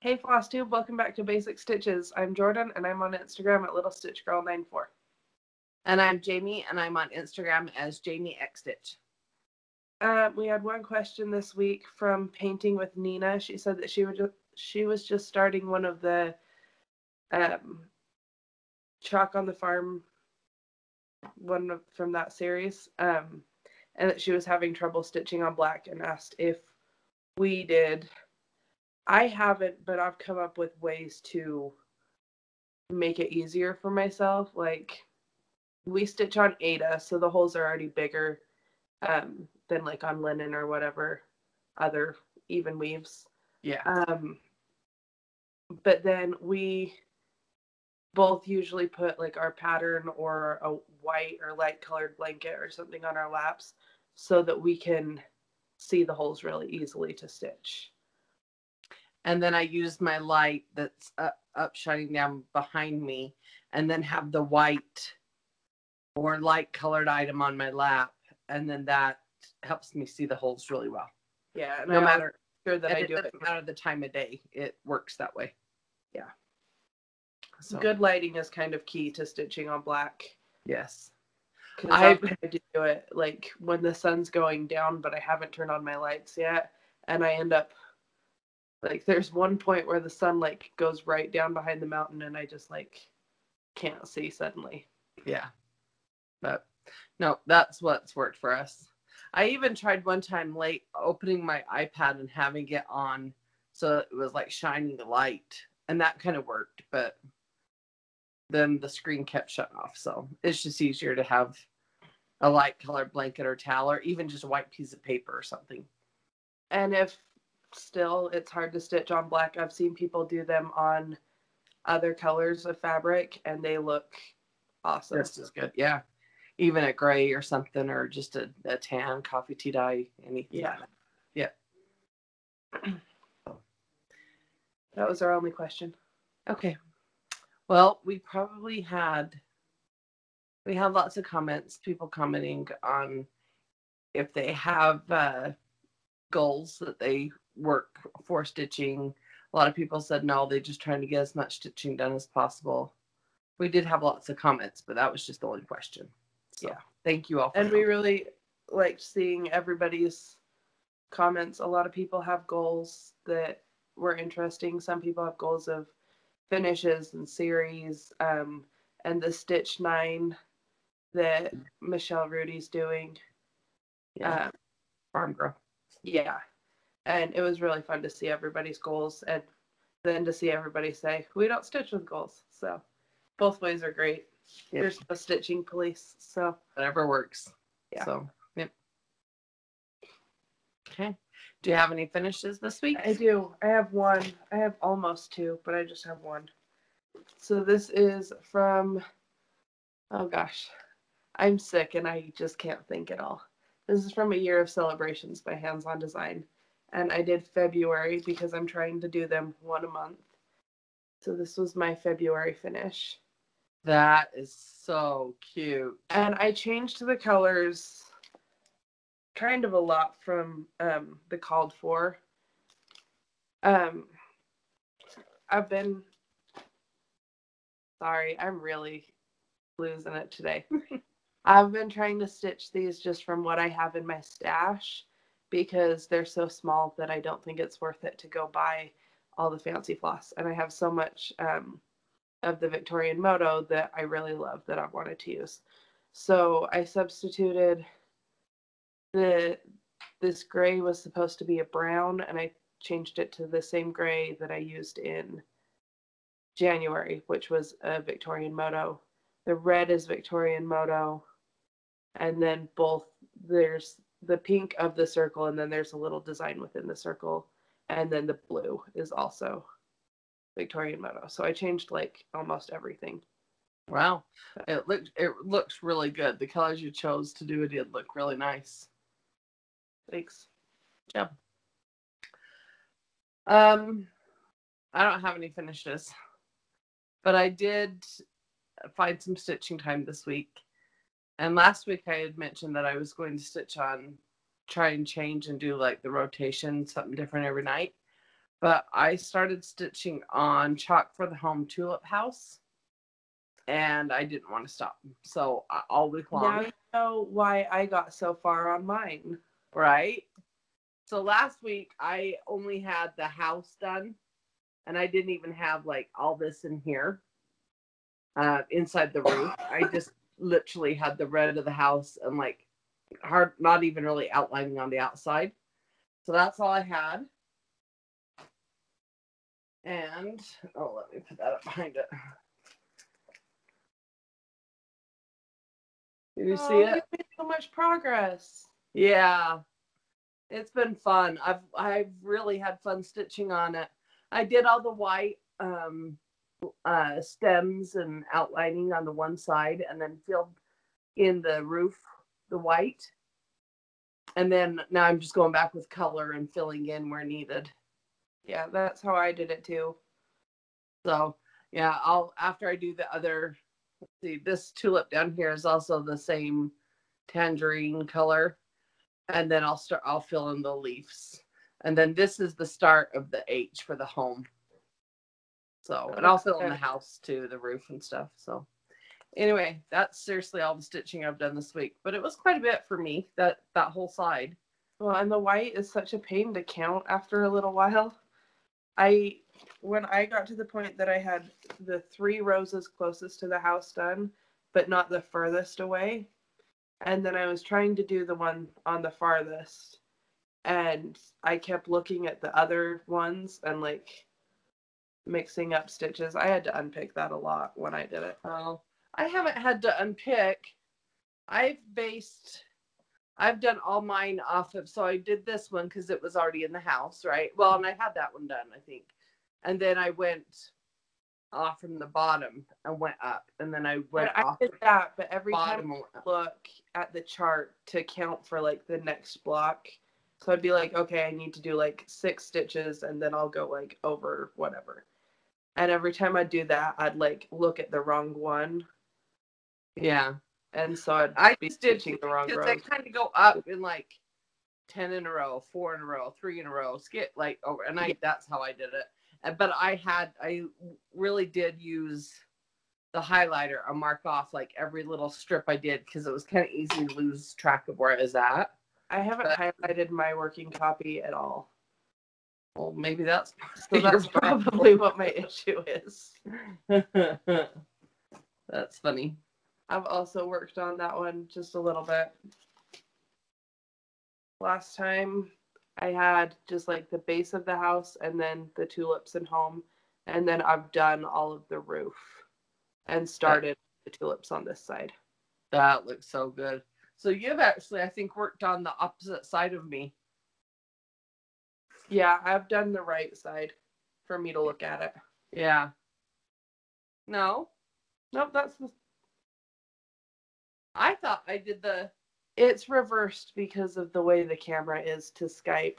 Hey Flosstube, welcome back to Basic Stitches. I'm Jordan and I'm on Instagram at LittleStitchGirl94. And I'm Jami and I'm on Instagram as JamiXStitch. We had one question this week from Painting with Nina. She said that she was just starting one of the Chalk on the Farm from that series, and that she was having trouble stitching on black and asked if we did. I haven't, but I've come up with ways to make it easier for myself. Like, we stitch on Ada, so the holes are already bigger than like on linen or whatever other even weaves. Yeah. But then we both usually put like our pattern or a white or light colored blanket or something on our laps so that we can see the holes really easily to stitch. And then I use my light that's up shining down behind me, and then have the white or light colored item on my lap, and then that helps me see the holes really well. Yeah, and no matter sure that it doesn't matter the time of day, it works that way. Yeah. So good lighting is kind of key to stitching on black. Yes. I've tried to do it like when the sun's going down, but I haven't turned on my lights yet, and I end up like there's one point where the sun like goes right down behind the mountain and I just like can't see suddenly. Yeah. But no, that's what's worked for us. I even tried one time late opening my iPad and having it on so it was like shining the light, and that kind of worked, but then the screen kept shutting off. So it's just easier to have a light colored blanket or towel, or even just a white piece of paper or something. And if still it's hard to stitch on black, I've seen people do them on other colors of fabric and they look awesome. Just as good. Yeah. Even a gray or something, or just a tan, coffee tea dye, anything. Yeah. Yeah. That was our only question. Okay. Well, we had lots of comments, people commenting on if they have goals that they work for stitching. A lot of people said no, they're just trying to get as much stitching done as possible. We did have lots of comments, but that was just the only question. So, yeah. Thank you all. And we really liked seeing everybody's comments. A lot of people have goals that were interesting. Some people have goals of finishes and series, and the Stitch 9 that Michelle Rudy's doing. Yeah. Farm Girl. Yeah. And it was really fun to see everybody's goals, and then to see everybody say, we don't stitch with goals. So both ways are great. Yep. There's no stitching police, so whatever works. Yeah. So, yep. Okay. Do you have any finishes this week? I do. I have one. I have almost two, but I just have one. So this is from, oh gosh, I'm sick and I just can't think at all. This is from A Year of Celebrations by Hands On Design. And I did February because I'm trying to do them one a month. So this was my February finish. That is so cute. And I changed the colors kind of a lot from the called for. I've been, sorry, I'm really losing it today. I've been trying to stitch these just from what I have in my stash because they're so small that I don't think it's worth it to go buy all the fancy floss. And I have so much of the Victorian Moto that I really love that I wanted to use. So I substituted this gray was supposed to be a brown, and I changed it to the same gray that I used in January, which was a Victorian Moto. The red is Victorian Moto, and then there's the pink of the circle, and then there's a little design within the circle, and then the blue is also Victorian Moto. So I changed like almost everything. Wow. It looks really good. The colors you chose to do it did look really nice. Thanks. Yeah. I don't have any finishes, but I did find some stitching time this week. And last week I had mentioned that I was going to try and change and do like the rotation, something different every night. But I started stitching on Chalk for the Home Tulip House, and I didn't want to stop. So all week long. Now you know why I got so far on mine. Right? So last week I only had the house done, and I didn't even have like all this in here inside the roof. I just literally had the red of the house and like not even really outlining on the outside. So that's all I had. And, let me put that up behind it. Did you see it? You've made so much progress. Yeah. It's been fun. I've really had fun stitching on it. I did all the white stems and outlining on the one side, and then filled in the roof the white. And then now I'm just going back with color and filling in where needed. Yeah, that's how I did it too. So yeah, after I do the other, let's see, this tulip down here is also the same tangerine color, and then I'll fill in the leaves, and then this is the start of the H for the home. So, and I'll fill in the house too, the roof and stuff. So anyway, that's seriously all the stitching I've done this week, but it was quite a bit for me, that whole side. Well, and the white is such a pain to count after a little while. When I got to the point that I had the 3 roses closest to the house done, but not the furthest away, and then I was trying to do the one on the farthest, and I kept looking at the other ones and like mixing up stitches. I had to unpick that a lot when I did it. Well, I haven't had to unpick. I've done all mine off of, so I did this one because it was already in the house, right? Well, and I had that one done, I think. And then I went off from the bottom and went up. And then I went off. I did that, but every time I look at the chart to count for like the next block, so I'd be like, okay, I need to do like 6 stitches and then I'll go like over whatever. And every time I do that, I'd like look at the wrong one. Yeah. And so I'd be stitching the wrong row. Because they kind of go up in like 10 in a row, 4 in a row, 3 in a row, skip like over. And that's how I did it. But I really did use the highlighter and mark off like every little strip I did, because it was kind of easy to lose track of where it was at. I haven't highlighted my working copy at all. Well, maybe that's probably what my issue is. That's funny. I've also worked on that one just a little bit. Last time I had just like the base of the house and then the tulips and home, and then I've done all of the roof and started the tulips on this side. That looks so good. So you've actually, I think, worked on the opposite side of me. Yeah, I've done the right side for me to look at it. Yeah. No? Nope, that's the... I thought I did the... It's reversed because of the way the camera is to Skype.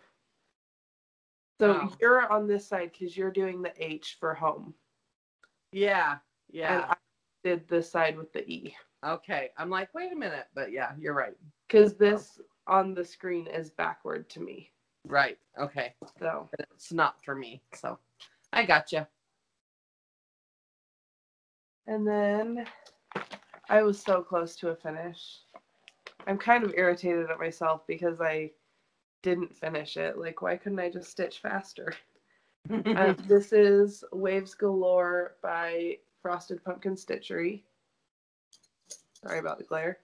So you're on this side because you're doing the H for home. Yeah, yeah. And I did this side with the E. Okay, I'm like, wait a minute, but yeah, you're right. Because this on the screen is backward to me. Right, okay. So it's not for me, so I gotcha. And then I was so close to a finish. I'm kind of irritated at myself because I didn't finish it. Like, why couldn't I just stitch faster? This is Waves Galore by Frosted Pumpkin Stitchery. Sorry about the glare.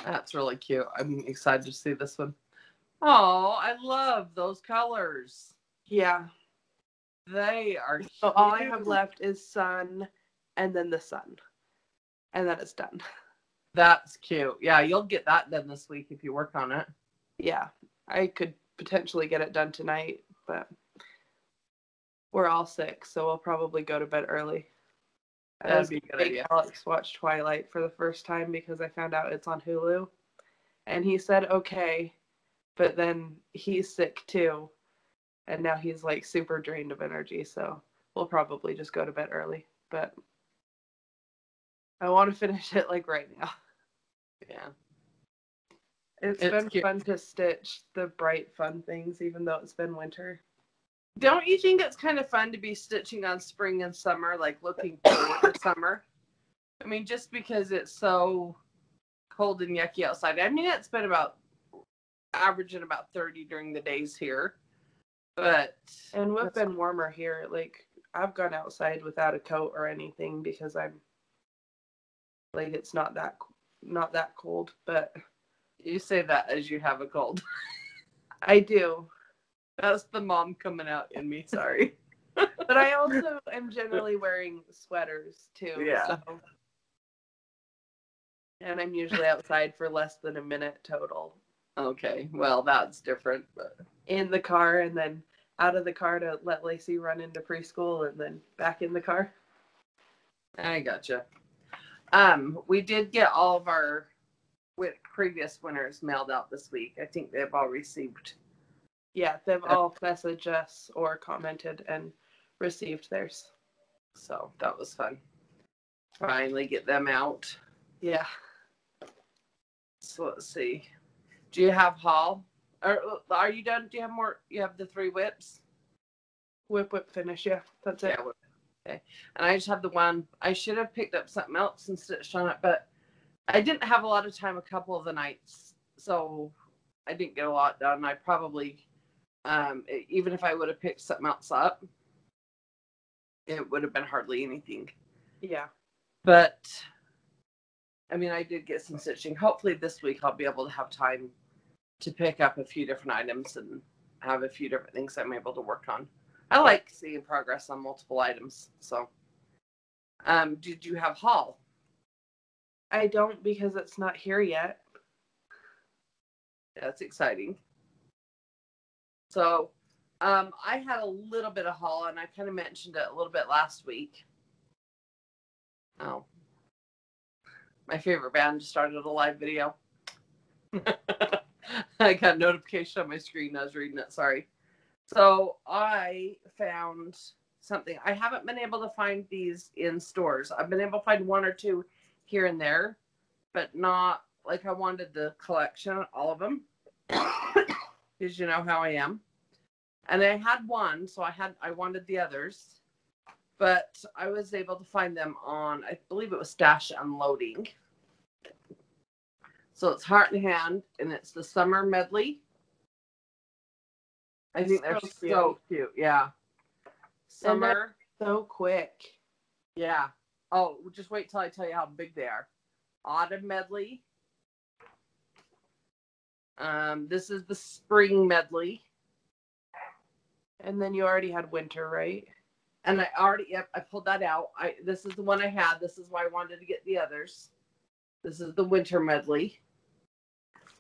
That's really cute. I'm excited to see this one. Oh, I love those colors. Yeah. They are cute. So all I have left is sun and then the sun. And then it's done. That's cute. Yeah, you'll get that done this week if you work on it. Yeah. I could potentially get it done tonight, but we're all sick, so we'll probably go to bed early. That'd be a good idea. Alex watched Twilight for the first time because I found out it's on Hulu. And he said, okay, but then he's sick too. And now he's like super drained of energy, so we'll probably just go to bed early. But I want to finish it like right now. Yeah. It's been cute. Fun to stitch the bright, fun things, even though it's been winter. Don't you think it's kind of fun to be stitching on spring and summer, like looking forward to summer? I mean, just because it's so cold and yucky outside. I mean, it's been averaging about 30 during the days here, and we've been warmer here. Like, I've gone outside without a coat or anything because I'm like, it's not that cold. But you say that as you have a cold. I do. That's the mom coming out in me. Sorry. But I also am generally wearing sweaters too. Yeah. So. And I'm usually outside for less than a minute total. Okay. Well, that's different. But in the car and then out of the car to let Lacey run into preschool and then back in the car. I gotcha. We did get all of our previous winners mailed out this week. I think they've all received. Yeah, they've all messaged us or commented and received theirs. So that was fun. Finally get them out. Yeah. So let's see. Do you have haul? Or are you done? Do you have more? You have the 3 whips? Whip, finish. Yeah, that's it. Yeah, okay. And I just have the one. I should have picked up something else and stitched on it, but I didn't have a lot of time a couple of the nights. So I didn't get a lot done. I probably, even if I would have picked something else up, it would have been hardly anything. Yeah. But, I mean, I did get some stitching. Hopefully this week I'll be able to have time to pick up a few different items and have a few different things I'm able to work on. I like seeing progress on multiple items. So, did you have haul? I don't because it's not here yet. That's exciting. So, I had a little bit of haul, and I kind of mentioned it a little bit last week. Oh, my favorite band just started a live video. I got a notification on my screen. I was reading it. Sorry. So I found something. I haven't been able to find these in stores. I've been able to find 1 or 2 here and there, but not like I wanted the collection, all of them, because you know how I am. And I had one, so I wanted the others, but I was able to find them on, I believe it was Stash Unloading. So it's Heart and Hand, and it's the Summer Medley. I think they're so cute. Yeah. Summer. So quick. Yeah. Oh, just wait till I tell you how big they are. Autumn Medley. This is the Spring Medley. And then you already had Winter, right? And I pulled that out. This is the one I had. This is why I wanted to get the others. This is the Winter Medley.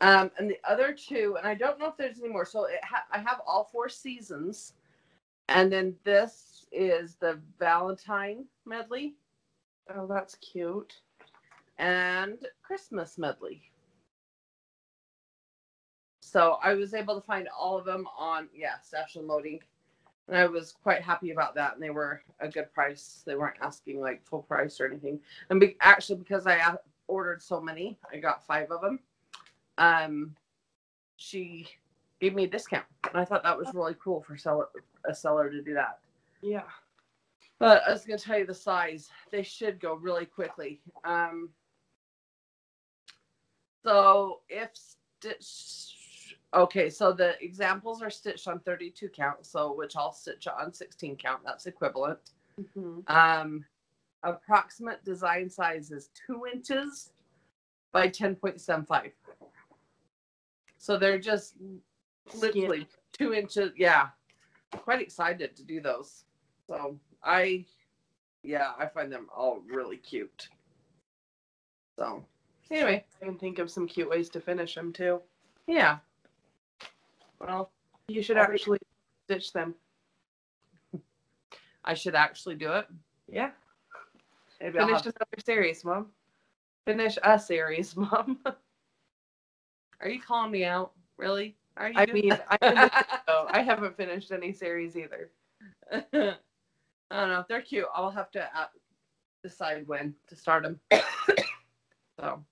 And the other 2, and I don't know if there's any more. So I have all 4 seasons. And then this is the Valentine Medley. Oh, that's cute. And Christmas Medley. So I was able to find all of them on, Stash Unloading. And I was quite happy about that. And they were a good price. They weren't asking like full price or anything. And actually, because I ordered so many, I got 5 of them. She gave me a discount. And I thought that was really cool for a seller to do that. Yeah. But I was going to tell you the size. They should go really quickly. So so the examples are stitched on 32 count, so which I'll stitch on 16 count. That's equivalent. Mm-hmm. Approximate design size is 2 inches by 10.75. So they're just literally 2 inches. Yeah, I'm quite excited to do those. So I find them all really cute. So anyway, I can think of some cute ways to finish them too. Yeah. Well, you should actually stitch them. I should actually do it. Yeah. Maybe finish another series, Mom. Finish a series, Mom. Are you calling me out? Really? Are you? I haven't finished any series either. I don't know. They're cute. I'll have to decide when to start them. So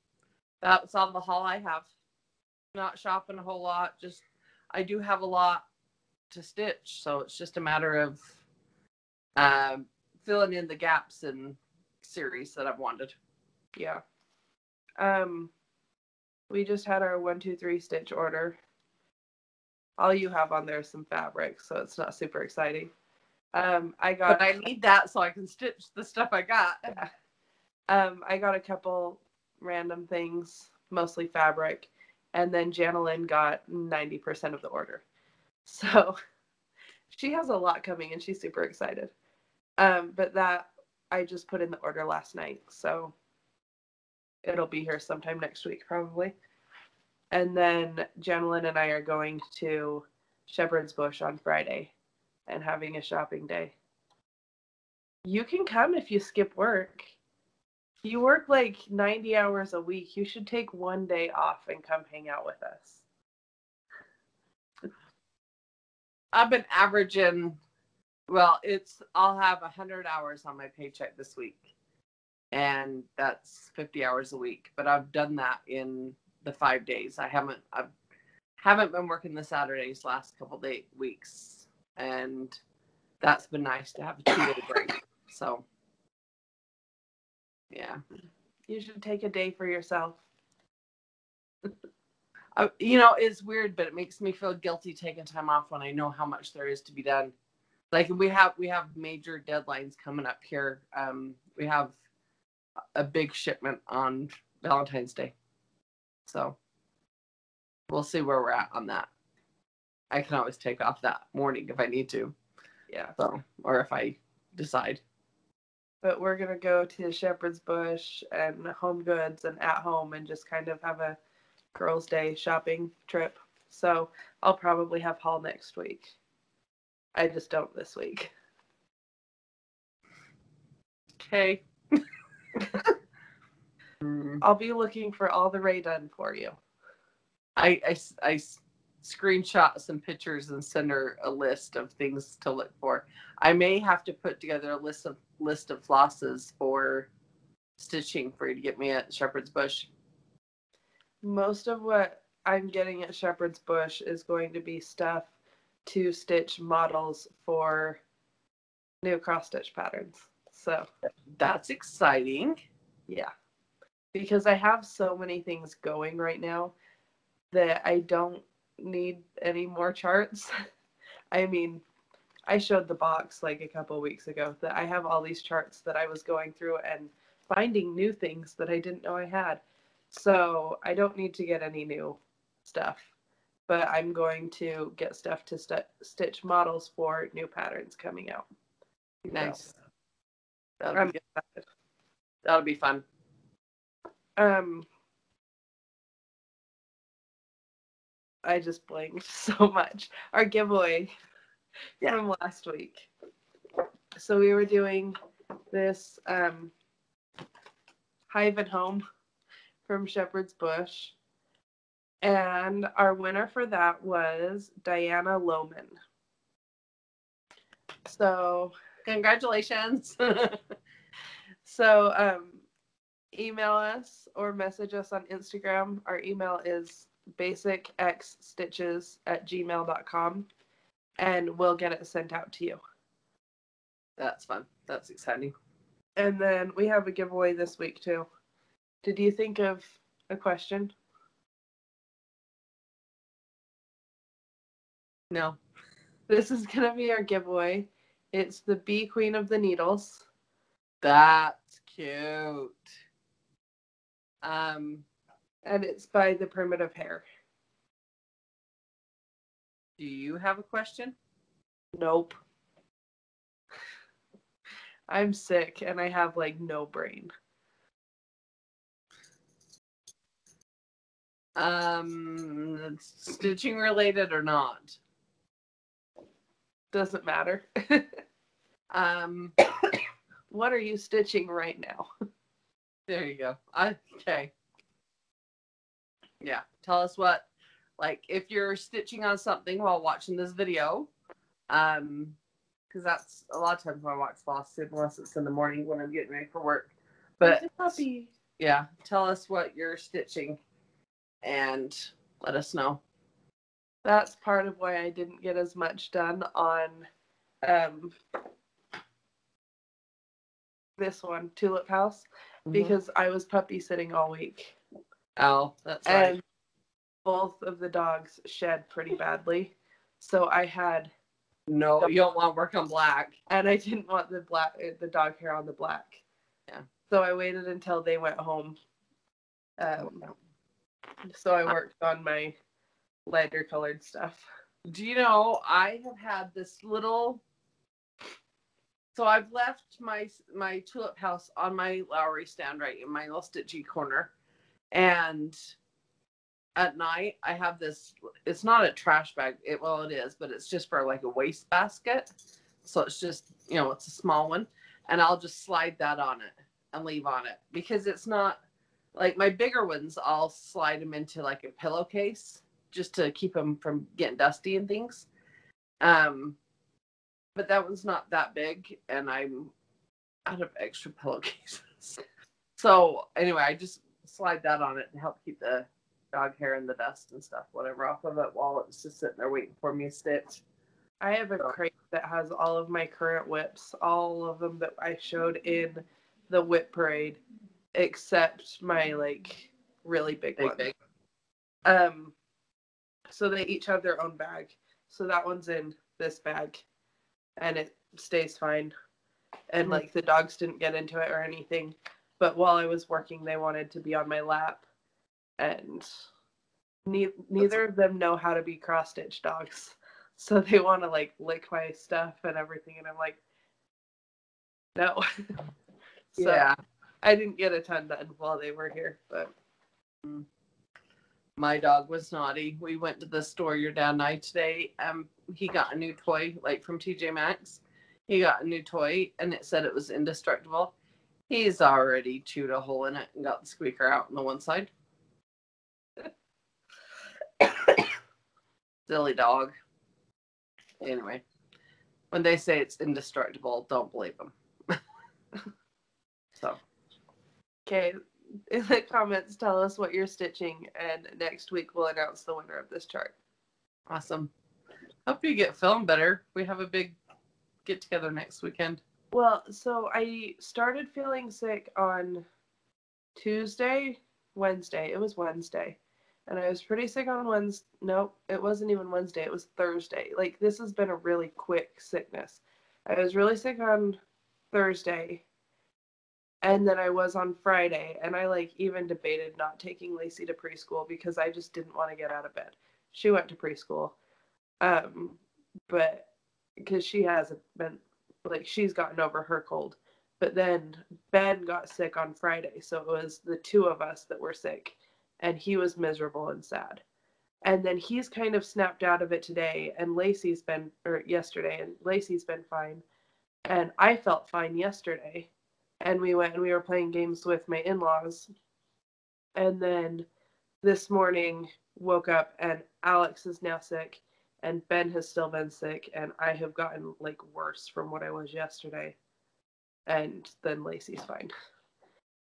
that's all the haul I have. Not shopping a whole lot. Just I do have a lot to stitch. So it's just a matter of filling in the gaps in series that I've wanted. Yeah. We just had our 1, 2, 3 stitch order. All you have on there is some fabric, so it's not super exciting. But I need that so I can stitch the stuff I got. Yeah. I got a couple random things, mostly fabric, and then Janalyn got 90% of the order. So she has a lot coming and she's super excited. But that I just put in the order last night, so it'll be here sometime next week probably. And then Janalyn and I are going to Shepherd's Bush on Friday and having a shopping day. You can come if you skip work. You work like 90 hours a week. You should take one day off and come hang out with us. I've been averaging, I'll have 100 hours on my paycheck this week. And that's 50 hours a week. But I've done that in the 5 days. I haven't been working the Saturdays last couple weeks. And that's been nice to have a 2-day break. So, yeah. You should take a day for yourself. It's weird, but it makes me feel guilty taking time off when I know how much there is to be done. Like we have major deadlines coming up here. We have a big shipment on Valentine's Day. So we'll see where we're at on that. I can always take off that morning if I need to. Yeah. So, or if I decide. But we're going to go to Shepherd's Bush and Home Goods and At Home and just kind of have a girls' day shopping trip. So I'll probably have haul next week. I just don't this week. Okay. I'll be looking for all the Ray done for you. I screenshot some pictures and send her a list of things to look for. I may have to put together a list of flosses for stitching for you to get me at Shepherd's Bush. Most of what I'm getting at Shepherd's Bush is going to be stuff to stitch models for new cross stitch patterns. So that's exciting. Yeah. Because I have so many things going right now that I don't need any more charts. I mean, I showed the box like a couple weeks ago that I have all these charts that I was going through and finding new things that I didn't know I had. So I don't need to get any new stuff, but I'm going to get stuff to stitch models for new patterns coming out. Nice. So, That'll be fun. I just blanked so much. Our giveaway from last week. So we were doing this Hive at Home from Shepherd's Bush. And our winner for that was Diana Lohman. So congratulations. So email us or message us on Instagram. Our email is basicxstitches@gmail.com and we'll get it sent out to you. That's fun. That's exciting. And then we have a giveaway this week too. Did you think of a question? No. This is going to be our giveaway. It's the Bee Queen of the Needles. That's cute. And it's by The Primitive Hair. Do you have a question? Nope. I'm sick and I have like no brain. Stitching related or not? Doesn't matter. What are you stitching right now? There you go. Okay. Yeah. Tell us what, like, if you're stitching on something while watching this video, because that's a lot of times when I watch Flosstube, unless it's in the morning when I'm getting ready for work. But yeah, tell us what you're stitching and let us know. That's part of why I didn't get as much done on this one, Tulip House, because I was puppy sitting all week. Oh, that's and right. both of the dogs shed pretty badly. So I had No, you don't want to work on black. And I didn't want the dog hair on the black. Yeah. So I waited until they went home. So I worked on my lighter colored stuff. Do you know, I have had this little... So I've left my tulip house on my Lowry stand right in my little stitchy corner. And at night, I have this... It's not a trash bag. Well, it is, but it's just for like a waste basket. So it's just, it's a small one. And I'll just slide that on it and leave on it. Because it's not... Like my bigger ones, I'll slide them into like a pillowcase just to keep them from getting dusty and things. But that one's not that big, and I'm out of extra pillowcases. So anyway, I just slide that on it to help keep the dog hair and the dust and stuff, whatever, off of it while it's just sitting there waiting for me to stitch. I have a crate that has all of my current whips, all of them that I showed in the whip parade, except my like really big one. So they each have their own bag. So that one's in this bag, and it stays fine. And like the dogs didn't get into it or anything. But while I was working, they wanted to be on my lap, and neither of them know how to be cross-stitch dogs. So they want to like lick my stuff and everything, and I'm like, no. So yeah. I didn't get a ton done while they were here, but my dog was naughty. We went to the store, your dad and I, today. He got a new toy, like from TJ Maxx. He got a new toy, and it said it was indestructible. He's already chewed a hole in it and got the squeaker out on the one side. Silly dog. Anyway, when they say it's indestructible, don't believe them. So. Okay, in the comments, tell us what you're stitching, and next week we'll announce the winner of this chart. Awesome. Hope you get feeling better. We have a big get together next weekend. Well, so I started feeling sick on Wednesday. It was Wednesday. And I was pretty sick on Wednesday. Nope, it wasn't even Wednesday. It was Thursday. Like, this has been a really quick sickness. I was really sick on Thursday. And then I was on Friday. And I, like, even debated not taking Lacey to preschool because I just didn't want to get out of bed. She went to preschool. But because she hasn't been, like, she's gotten over her cold. But then Ben got sick on Friday. So it was the two of us that were sick. And he was miserable and sad. And then he's kind of snapped out of it today, and yesterday, and Lacey's been fine. And I felt fine yesterday. And we went and we were playing games with my in-laws. And then this morning, woke up, and Alex is now sick, and Ben has still been sick, and I have gotten, like, worse from what I was yesterday. And then Lacey's fine.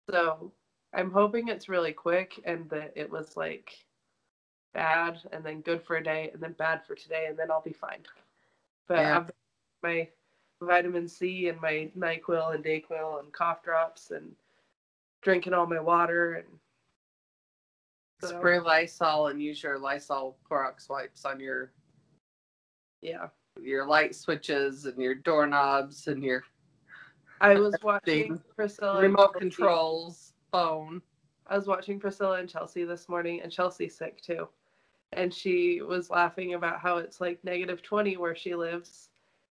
So I'm hoping it's really quick and that it was like bad and then good for a day and then bad for today and then I'll be fine. But yeah. I've my vitamin C and my NyQuil and DayQuil and cough drops and drinking all my water and spray Lysol and use your Lysol Clorox wipes on your light switches and your doorknobs and your I was watching Priscilla remote controls phone. I was watching Priscilla and Chelsea this morning, and Chelsea's sick too. And she was laughing about how it's like -20 where she lives,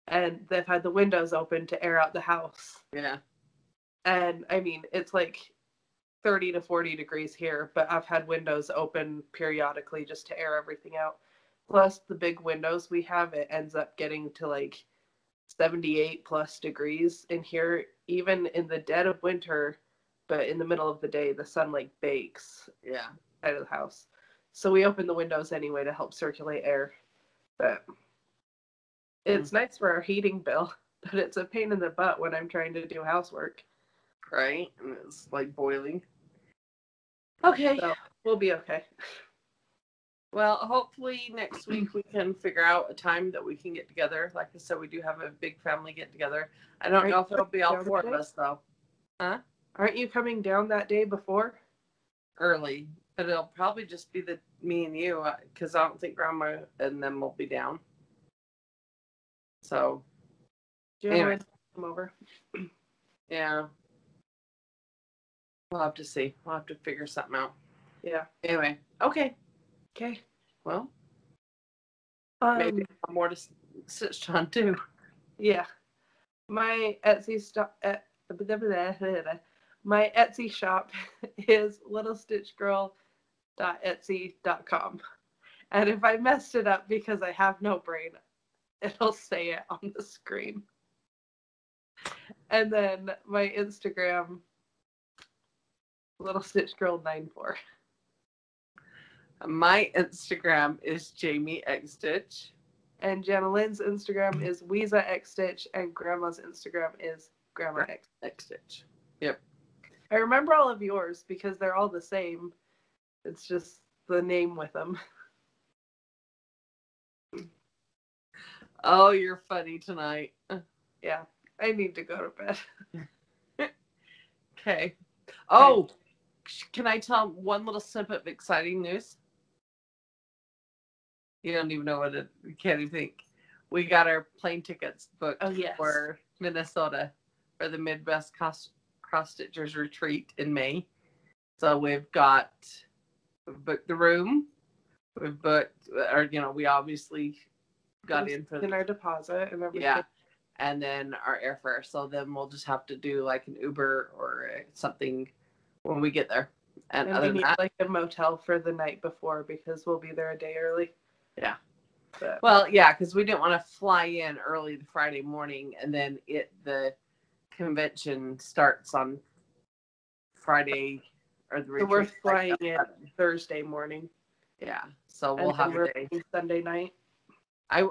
and they've had the windows open to air out the house. Yeah. And I mean, it's like 30 to 40 degrees here, but I've had windows open periodically just to air everything out. Plus the big windows we have, it ends up getting to like 78 plus degrees in here, even in the dead of winter. But in the middle of the day, the sun like bakes out of the house. So we open the windows anyway to help circulate air. But it's nice for our heating bill, but it's a pain in the butt when I'm trying to do housework. Right? And it's like boiling. Okay. So we'll be okay. Well, hopefully next week we can figure out a time that we can get together. Like I said, we do have a big family get together. I don't know if it'll be all four of us though. Huh? Aren't you coming down that day before? Early, but it'll probably just be me and you, because I don't think Grandma and them will be down. So, Anyway, come over. Yeah, we'll have to see. We'll have to figure something out. Yeah. Anyway, okay. Well, maybe more to sit on too. Yeah. My Etsy my Etsy shop is littlestitchgirl.etsy.com. And if I messed it up because I have no brain, it'll say it on the screen. And then my Instagram, littlestitchgirl94. My Instagram is Jami X Stitch. And Janalyn's Instagram is Weeza X Stitch, and Grandma's Instagram is Grandma X Stitch. Yep. I remember all of yours because they're all the same. It's just the name with them. Oh, you're funny tonight. Yeah, I need to go to bed. Okay. Oh, can I tell one little snippet of exciting news? You don't even know what you can't even think. We got our plane tickets booked for Minnesota for the Midwest Cross Stitchers retreat in May. So we've booked the room. We've booked, we obviously got in our deposit and everything. Yeah, and then our airfare. So then we'll just have to do like an Uber or something when we get there. And other we than that, like a motel for the night before because we'll be there a day early. Yeah. Well, yeah, because we didn't want to fly in early the Friday morning, and then the convention starts on Friday, or the retreat. So we're flying in Thursday morning. Yeah, so we'll have a day. Sunday night. I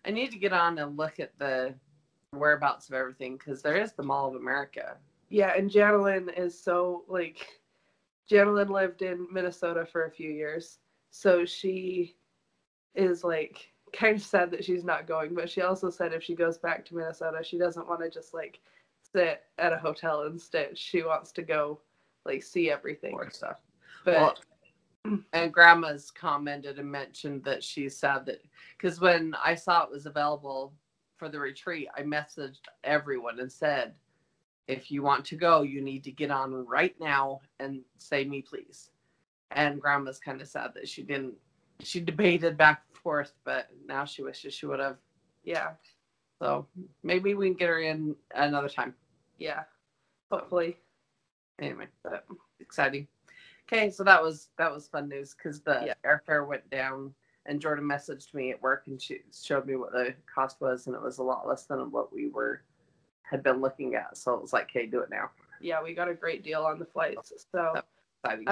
need to get on and look at the whereabouts of everything, because there is the Mall of America. Yeah, and Janalyn is Janalyn lived in Minnesota for a few years, so she is kind of sad that she's not going, but she also said if she goes back to Minnesota, she doesn't want to just sit at a hotel and stitch. She wants to go see everything or stuff. But and Grandma's commented and mentioned that she's sad that, because when I saw it was available for the retreat, I messaged everyone and said, if you want to go, you need to get on right now and say me please. And Grandma's kind of sad that she didn't. She debated back and forth, but now she wishes she would have. Yeah. So maybe we can get her in another time. Yeah. Hopefully. Anyway, exciting. Okay, so that was fun news, because the airfare went down, and Jorden messaged me at work, and she showed me what the cost was, and it was a lot less than what we had been looking at. So it was like, hey, do it now. Yeah, we got a great deal on the flights. So exciting.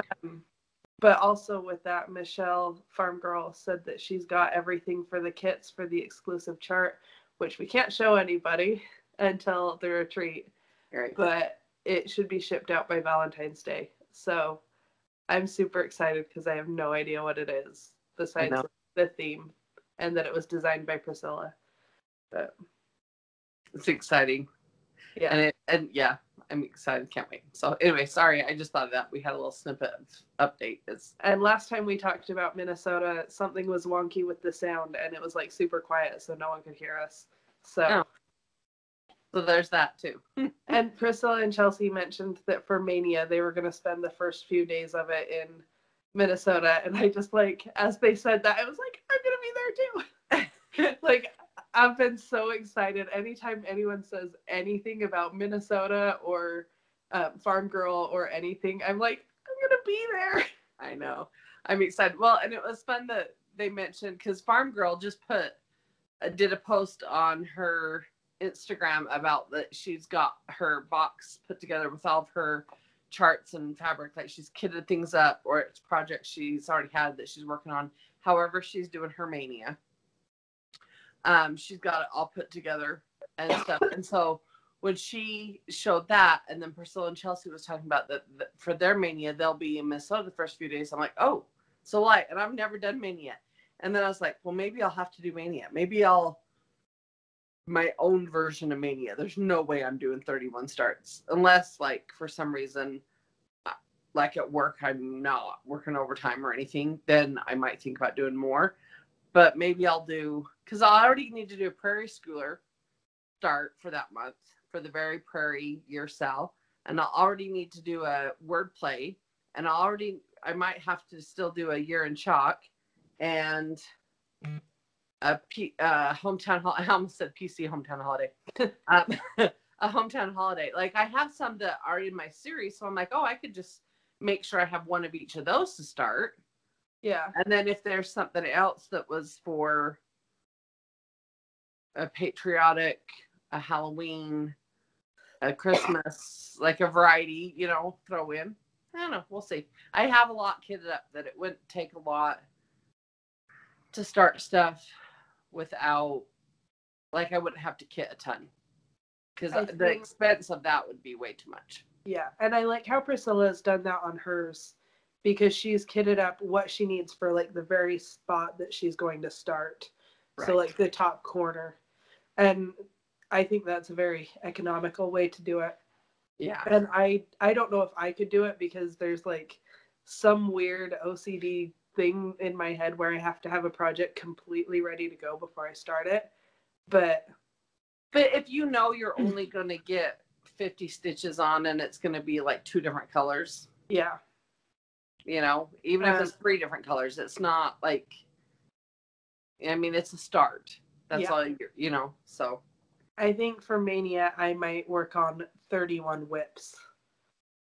But also with that, Michelle, Farm Girl, said that she's got everything for the kits for the exclusive chart, which we can't show anybody until the retreat. Right. But it should be shipped out by Valentine's Day. So I'm super excited because I have no idea what it is besides the theme, and that it was designed by Priscilla. But it's exciting. Yeah. And I'm excited. Can't wait. So anyway, sorry, I just thought of that. We had a little snippet of update. And last time we talked about Minnesota, something was wonky with the sound, and it was super quiet, so no one could hear us. So there's that too. And Priscilla and Chelsea mentioned that for Mania, they were going to spend the first few days of it in Minnesota. And I just as they said that, I was like, I'm going to be there too. I've been so excited. Anytime anyone says anything about Minnesota or Farm Girl or anything, I'm like, I'm going to be there. I know. I'm excited. Well, and it was fun that they mentioned, because Farm Girl just did a post on her Instagram about that she's got her box put together with all of her charts and fabric. She's kitted things up, or it's projects she's already had that she's working on. However, she's doing her Mania. She's got it all put together and stuff. And so when she showed that, and then Priscilla and Chelsea was talking about that for their Mania, they'll be in Minnesota the first few days. I'm like, oh, So like, and I've never done Mania. And then I was like, well, maybe I'll have to do Mania. Maybe my own version of Mania. There's no way I'm doing 31 starts unless like for some reason, like at work, I'm not working overtime or anything. Then I might think about doing more. But maybe I'll do, because I already need to do a Prairie Schooler start for that month for the very Prairie year cell. And I'll already need to do a wordplay. And I might have to still do a year in chalk and a hometown, I almost said PC hometown holiday. A hometown holiday. Like I have some that are in my series. So I'm like, oh, I could just make sure I have one of each of those to start. Yeah. And then if there's something else that was for a patriotic, a Halloween, a Christmas, like a variety, throw in. I don't know. We'll see. I have a lot kitted up that it wouldn't take a lot to start stuff without, like I wouldn't have to kit a ton. Because the expense of that would be way too much. Yeah. And I like how Priscilla has done that on hers. Because she's kitted up what she needs for like the very spot that she's going to start. Right. So like the top corner. And I think that's a very economical way to do it. Yeah. And I don't know if I could do it because there's like some weird OCD thing in my head where I have to have a project completely ready to go before I start it. But if you're only going to get 50 stitches on and it's going to be like 2 different colors. Yeah. Even if it's 3 different colors, it's not like, it's a start. That's all so. I think for Mania, I might work on 31 whips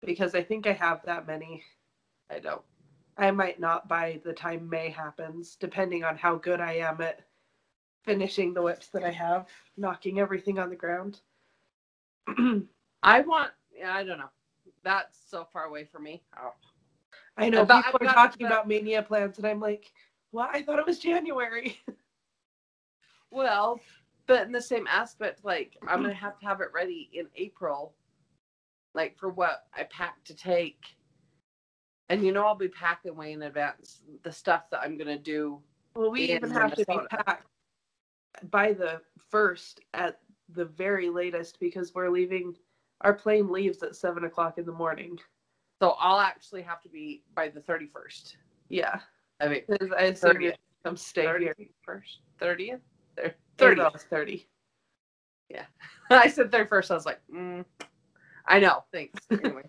because I think I have that many. I don't. I might not by the time May happens, depending on how good I am at finishing the whips that I have, knocking everything on the ground. I don't know. That's so far away from me. Oh. I know people are talking about Mania plans, and I'm like, well, I thought it was January. Well, but in the same aspect, like, I'm going to have it ready in April, like, for what I pack to take. And, I'll be packing way in advance the stuff that I'm going to do. Well, we even have to be packed by the 1st at the very latest because our plane leaves at 7 o'clock in the morning. So I'll actually have to be by the 31st. Yeah. I mean, I assume you come stay 30th, here. 30th? 30th. 30. Yeah. I said 31st. I was like, I know. Thanks. Anyway.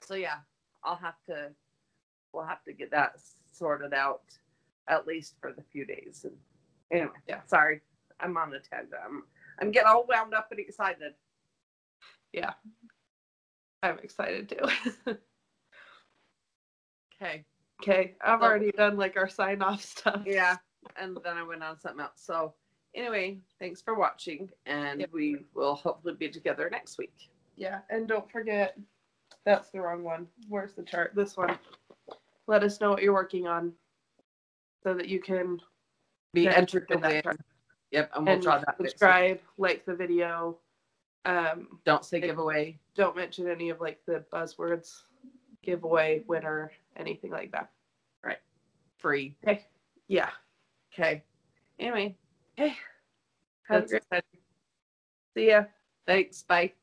So yeah, we'll have to get that sorted out at least for the few days. And anyway, yeah, sorry. I'm on a tangent. I'm getting all wound up and excited. Yeah. I'm excited too. Okay. I've already done like our sign off stuff. Yeah. And then I went on something else. So anyway, thanks for watching. And we will hopefully be together next week. Yeah. And don't forget, that's the wrong one. Where's the chart? This one. Let us know what you're working on so that you can be entered to win. Yep. And we'll draw that. Subscribe, like the video. Don't say giveaway. Don't mention any of like the buzzwords, giveaway, winner, anything like that. Right. Free. Okay. Yeah. Okay. Anyway. Okay. Have a great time. See ya. Thanks. Bye.